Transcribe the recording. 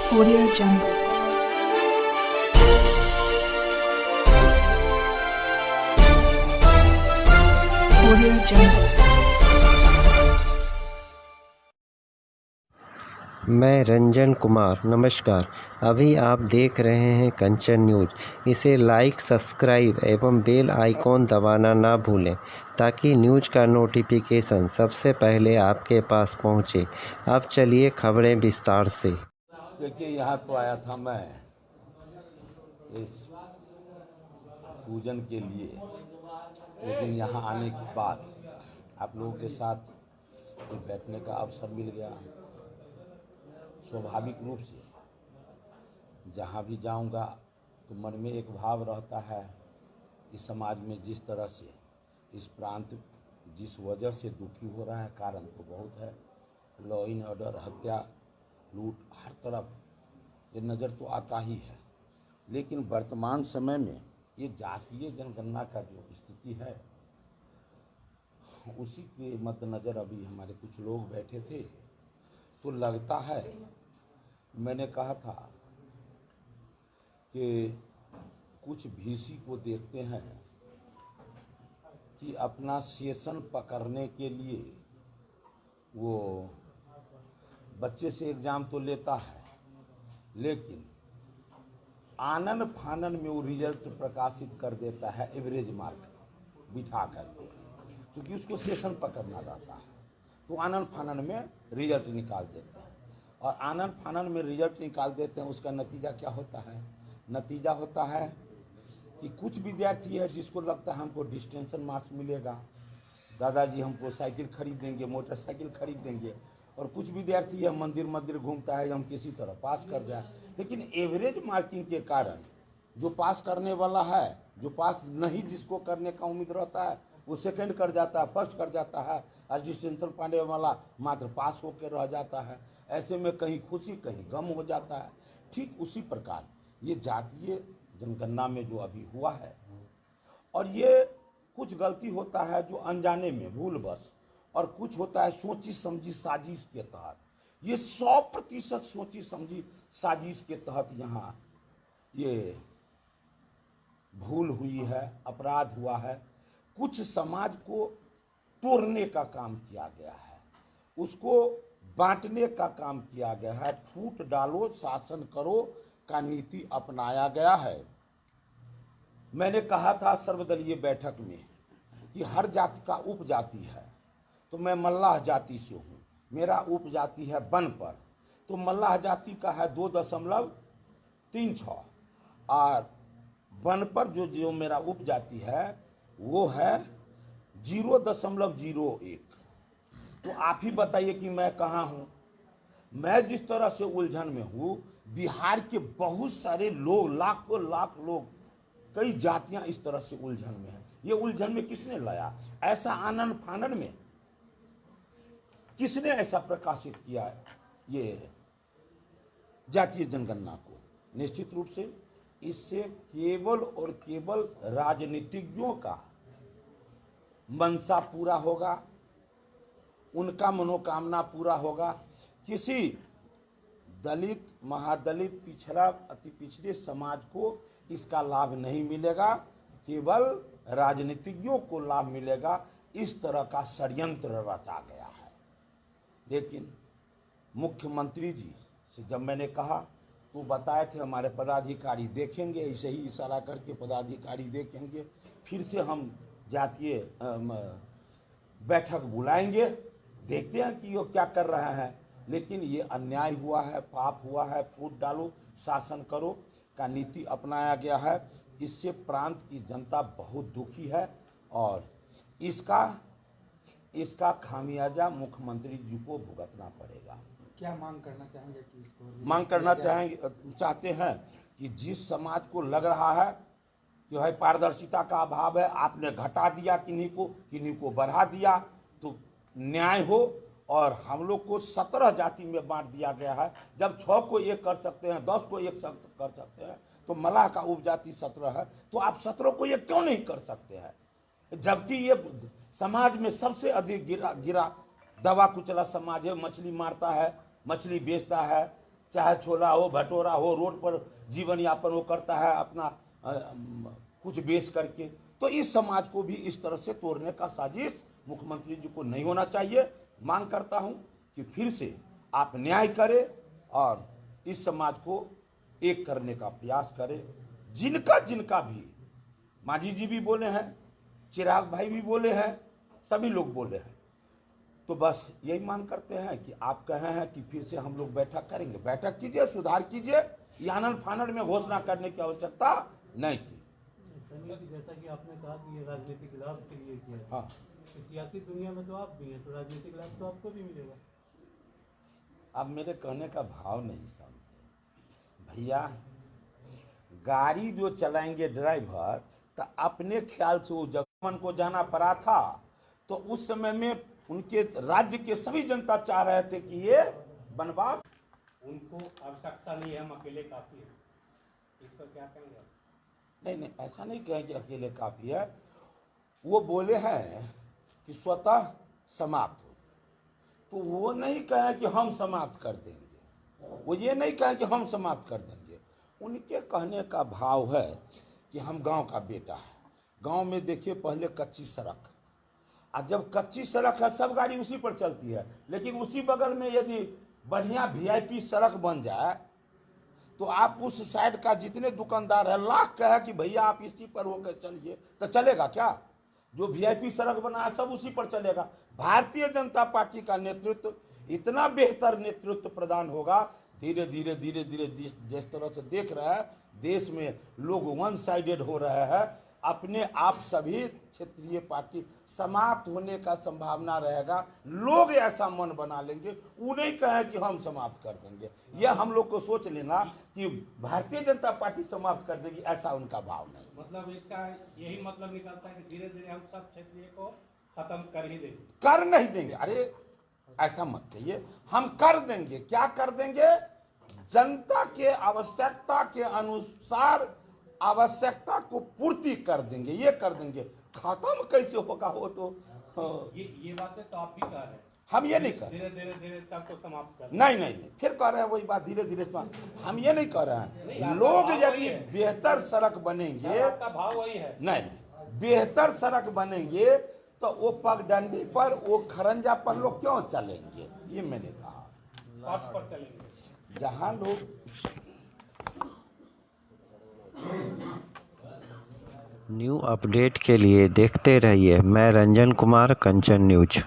Audio Jungle. Audio Jungle. मैं रंजन कुमार, नमस्कार। अभी आप देख रहे हैं कंचन न्यूज। इसे लाइक, सब्सक्राइब एवं बेल आइकॉन दबाना ना भूलें ताकि न्यूज का नोटिफिकेशन सबसे पहले आपके पास पहुंचे। अब चलिए खबरें विस्तार से। देखिए, यहाँ तो आया था मैं इस पूजन के लिए, लेकिन यहाँ आने के बाद आप लोगों के साथ बैठने का अवसर मिल गया। स्वाभाविक रूप से जहाँ भी जाऊँगा तो मन में एक भाव रहता है कि समाज में जिस तरह से इस प्रांत जिस वजह से दुखी हो रहा है, कारण तो बहुत है। लॉ एंड ऑर्डर, हत्या, लूट, हर तरफ ये नज़र तो आता ही है। लेकिन वर्तमान समय में ये जातीय जनगणना का जो स्थिति है, उसी के मद्देनज़र अभी हमारे कुछ लोग बैठे थे, तो लगता है, मैंने कहा था कि कुछ भीसी को देखते हैं कि अपना सेशन पकड़ने के लिए वो बच्चे से एग्ज़ाम तो लेता है, लेकिन आनन फानन में वो रिजल्ट प्रकाशित कर देता है एवरेज मार्क बिठा करके, क्योंकि उसको सेशन पकड़ना रहता है। तो आनन फानन में रिजल्ट निकाल देते हैं, और आनन फानन में रिजल्ट निकाल देते हैं। उसका नतीजा क्या होता है? नतीजा होता है कि कुछ विद्यार्थी है जिसको लगता है हमको डिस्टिंक्शन मार्क्स मिलेगा, दादाजी हमको साइकिल खरीद देंगे, मोटरसाइकिल खरीद देंगे। और कुछ विद्यार्थी है मंदिर मंदिर घूमता है, हम किसी तरह पास कर जाए। लेकिन एवरेज मार्किंग के कारण जो पास करने वाला है, जो पास नहीं जिसको करने का उम्मीद रहता है, वो सेकंड कर जाता है, फर्स्ट कर जाता है, और डिस्टिंक्शन पाने वाला मात्र पास होकर रह जाता है। ऐसे में कहीं खुशी कहीं गम हो जाता है। ठीक उसी प्रकार ये जातीय जनगणना में जो अभी हुआ है, और ये कुछ गलती होता है जो अनजाने में भूलवश, और कुछ होता है सोची समझी साजिश के तहत। ये 100% सोची समझी साजिश के तहत यहाँ ये भूल हुई है, अपराध हुआ है। कुछ समाज को तोड़ने का काम किया गया है, उसको बांटने का काम किया गया है। फूट डालो शासन करो का नीति अपनाया गया है। मैंने कहा था सर्वदलीय बैठक में कि हर जाति का उपजाति है, तो मैं मल्लाह जाति से हूँ, मेरा उपजाति है बनपर, तो मल्लाह जाति का है 2.36, और बनपर जो मेरा उपजाति है वो है 0.01। तो आप ही बताइए कि मैं कहाँ हूँ? मैं जिस तरह से उलझन में हूँ, बिहार के बहुत सारे लोग, लाखों लाख लोग, कई जातियां इस तरह से उलझन में हैं। ये उलझन में किसने लाया? ऐसा आनन फानन में किसने ऐसा प्रकाशित किया है ये जातीय जनगणना को? निश्चित रूप से इससे केवल और केवल राजनीतिज्ञों का मनसा पूरा होगा, उनका मनोकामना पूरा होगा। किसी दलित, महादलित, पिछड़ा, अति पिछड़े समाज को इसका लाभ नहीं मिलेगा, केवल राजनीतिज्ञों को लाभ मिलेगा। इस तरह का षड्यंत्र रचा गया है। लेकिन मुख्यमंत्री जी से जब मैंने कहा तो बताए थे हमारे पदाधिकारी देखेंगे, ऐसे ही इशारा करके पदाधिकारी देखेंगे, फिर से हम जातीय बैठक बुलाएंगे, देखते हैं कि वो क्या कर रहे हैं। लेकिन ये अन्याय हुआ है, पाप हुआ है। फूट डालो शासन करो का नीति अपनाया गया है। इससे प्रांत की जनता बहुत दुखी है, और इसका खामियाजा मुख्यमंत्री जी को भुगतना पड़ेगा। क्या मांग करना चाहेंगे कि इसको मांग करना चाहते हैं कि जिस समाज को लग रहा है कि भाई पारदर्शिता का अभाव है, आपने घटा दिया किन्हीं को बढ़ा दिया, तो न्याय हो। और हम लोग को 17 जाति में बांट दिया गया है। जब 6 को 1 कर सकते हैं, 10 को 1 कर सकते हैं, तो मलाह का उपजाति 17 है, तो आप 17 को 1 क्यों नहीं कर सकते हैं? जबकि ये समाज में सबसे अधिक गिरा दबा कुचला समाज है। मछली मारता है, मछली बेचता है, चाहे छोला हो, भटोरा हो, रोड पर जीवन यापन वो करता है अपना कुछ बेच करके। तो इस समाज को भी इस तरह से तोड़ने का साजिश मुख्यमंत्री जी को नहीं होना चाहिए। मांग करता हूं कि फिर से आप न्याय करें और इस समाज को एक करने का प्रयास करें। जिनका जिनका भी, मांझी जी भी बोले हैं, चिराग भाई भी बोले हैं, सभी लोग बोले हैं। तो बस यही मांग करते हैं कि आप कहे हैं कि फिर से हम लोग बैठक करेंगे। बैठक कीजिए, सुधार कीजिए, ये आनंद फानंद में घोषणा करने की आवश्यकता नहीं थी। जैसा कि आपने कहा कि ये राजनीतिक लाभ के लिए किया, हाँ, सियासी दुनिया में तो आप भी हैं, तो राजनीतिक लाभ तो आपको भी मिलेगा। अब मेरे कहने का भाव नहीं समझे भैया। गाड़ी जो चलाएंगे ड्राइवर, तो अपने ख्याल से वो जगमन को जाना पड़ा था, तो उस समय में उनके राज्य के सभी जनता चाह रहे थे कि ये वनवास, उनको आवश्यकता नहीं है, हम अकेले काफी हैं। इस पर क्या कहेंगे? नहीं, ऐसा नहीं कहेंगे अकेले काफी है। वो बोले हैं कि स्वतः समाप्त हो, तो वो नहीं कहे कि हम समाप्त कर देंगे, वो ये नहीं कहे कि हम समाप्त कर देंगे। उनके कहने का भाव है कि हम गांव का बेटा है। गांव में देखिए पहले कच्ची सड़क, और जब कच्ची सड़क है सब गाड़ी उसी पर चलती है, लेकिन उसी बगल में यदि बढ़िया वीआईपी सड़क बन जाए तो आप उस साइड का जितने दुकानदार है लाख कहे कि भैया आप इसी पर होकर चलिए, तो चलेगा क्या? जो वीआईपी सड़क बना है सब उसी पर चलेगा। भारतीय जनता पार्टी का नेतृत्व इतना बेहतर नेतृत्व प्रदान होगा, धीरे धीरे धीरे धीरे जिस तरह से देख रहे हैं देश में लोग वन साइडेड हो रहे हैं, अपने आप सभी क्षेत्रीय पार्टी समाप्त होने का संभावना रहेगा। लोग ऐसा मन बना लेंगे, उन्हें कहे कि हम समाप्त कर देंगे। यह हम लोग को सोच लेना कि भारतीय जनता पार्टी समाप्त कर देगी, ऐसा उनका भाव नहीं। मतलब इसका यही मतलब निकलता है कि धीरे धीरे हम सब क्षेत्रीय को खत्म कर ही देंगे। कर नहीं देंगे, अरे ऐसा मत कहिए, हम कर देंगे। क्या कर देंगे? जनता के आवश्यकता के अनुसार आवश्यकता को पूर्ति कर देंगे, ये कर देंगे। खत्म कैसे होगा वो तो ये बातें तो आप ही कह रहे हैं, हम ये नहीं कर धीरे धीरे धीरे सबको समाप्त कर। नहीं, फिर कह रहे हैं वही बात, धीरे धीरे हम ये नहीं कह रहे हैं। लोग यदि बेहतर सड़क बनेंगे, आपका भाव वही है। नहीं, बेहतर सड़क बनेंगे तो वो पगडंडी पर, वो खरंजा पर लोग क्यों चलेंगे? ये मैंने कहा पर चलेंगे जहां लोग। न्यू अपडेट के लिए देखते रहिए मैं रंजन कुमार, कंचन न्यूज।